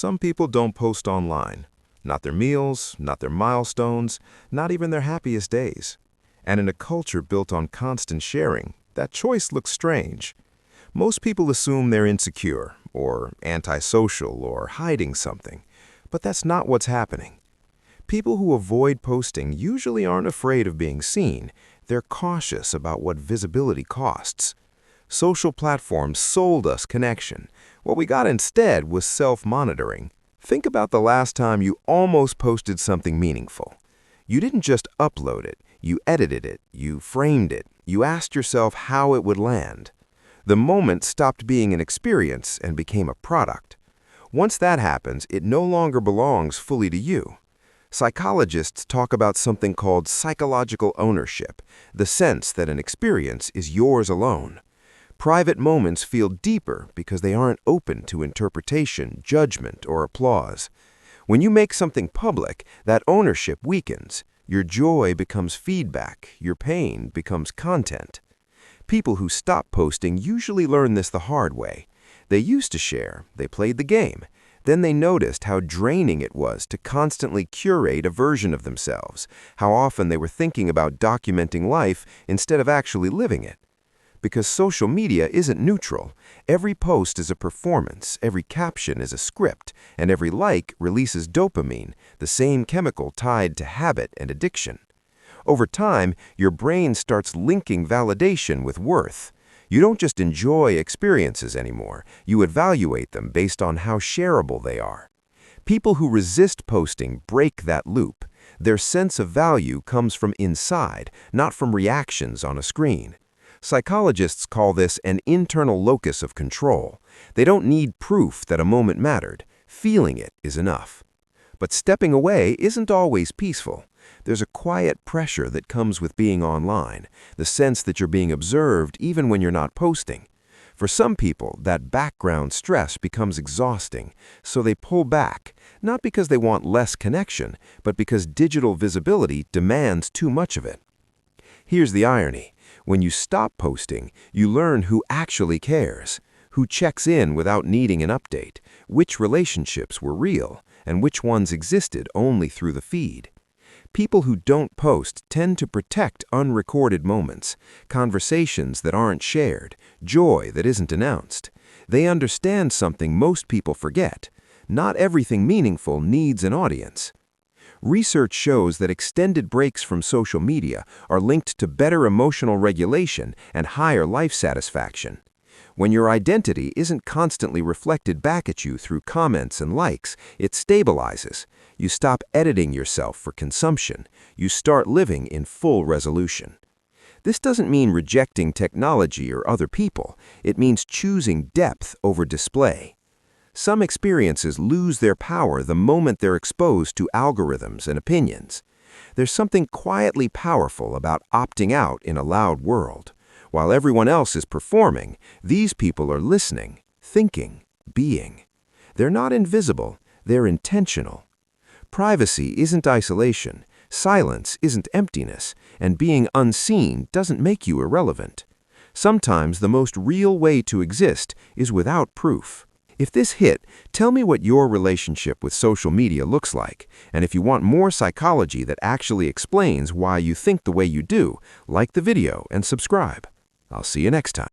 Some people don't post online. Not their meals, not their milestones, not even their happiest days. And in a culture built on constant sharing, that choice looks strange. Most people assume they're insecure, or antisocial, or hiding something. But that's not what's happening. People who avoid posting usually aren't afraid of being seen. They're cautious about what visibility costs. Social platforms sold us connection. What we got instead was self-monitoring. Think about the last time you almost posted something meaningful. You didn't just upload it, you edited it, you framed it, you asked yourself how it would land. The moment stopped being an experience and became a product. Once that happens, it no longer belongs fully to you. Psychologists talk about something called psychological ownership, the sense that an experience is yours alone. Private moments feel deeper because they aren't open to interpretation, judgment, or applause. When you make something public, that ownership weakens. Your joy becomes feedback, your pain becomes content. People who stop posting usually learn this the hard way. They used to share, they played the game. Then they noticed how draining it was to constantly curate a version of themselves, how often they were thinking about documenting life instead of actually living it. Because social media isn't neutral. Every post is a performance, every caption is a script, and every like releases dopamine, the same chemical tied to habit and addiction. Over time, your brain starts linking validation with worth. You don't just enjoy experiences anymore, you evaluate them based on how shareable they are. People who resist posting break that loop. Their sense of value comes from inside, not from reactions on a screen. Psychologists call this an internal locus of control. They don't need proof that a moment mattered. Feeling it is enough. But stepping away isn't always peaceful. There's a quiet pressure that comes with being online, the sense that you're being observed even when you're not posting. For some people, that background stress becomes exhausting, so they pull back, not because they want less connection, but because digital visibility demands too much of it. Here's the irony. When you stop posting, you learn who actually cares, who checks in without needing an update, which relationships were real, and which ones existed only through the feed. People who don't post tend to protect unrecorded moments, conversations that aren't shared, joy that isn't announced. They understand something most people forget. Not everything meaningful needs an audience. Research shows that extended breaks from social media are linked to better emotional regulation and higher life satisfaction. When your identity isn't constantly reflected back at you through comments and likes, it stabilizes. You stop editing yourself for consumption. You start living in full resolution. This doesn't mean rejecting technology or other people. It means choosing depth over display. Some experiences lose their power the moment they're exposed to algorithms and opinions. There's something quietly powerful about opting out in a loud world. While everyone else is performing, these people are listening, thinking, being. They're not invisible, they're intentional. Privacy isn't isolation, silence isn't emptiness, and being unseen doesn't make you irrelevant. Sometimes the most real way to exist is without proof. If this hit, tell me what your relationship with social media looks like. And if you want more psychology that actually explains why you think the way you do, like the video and subscribe. I'll see you next time.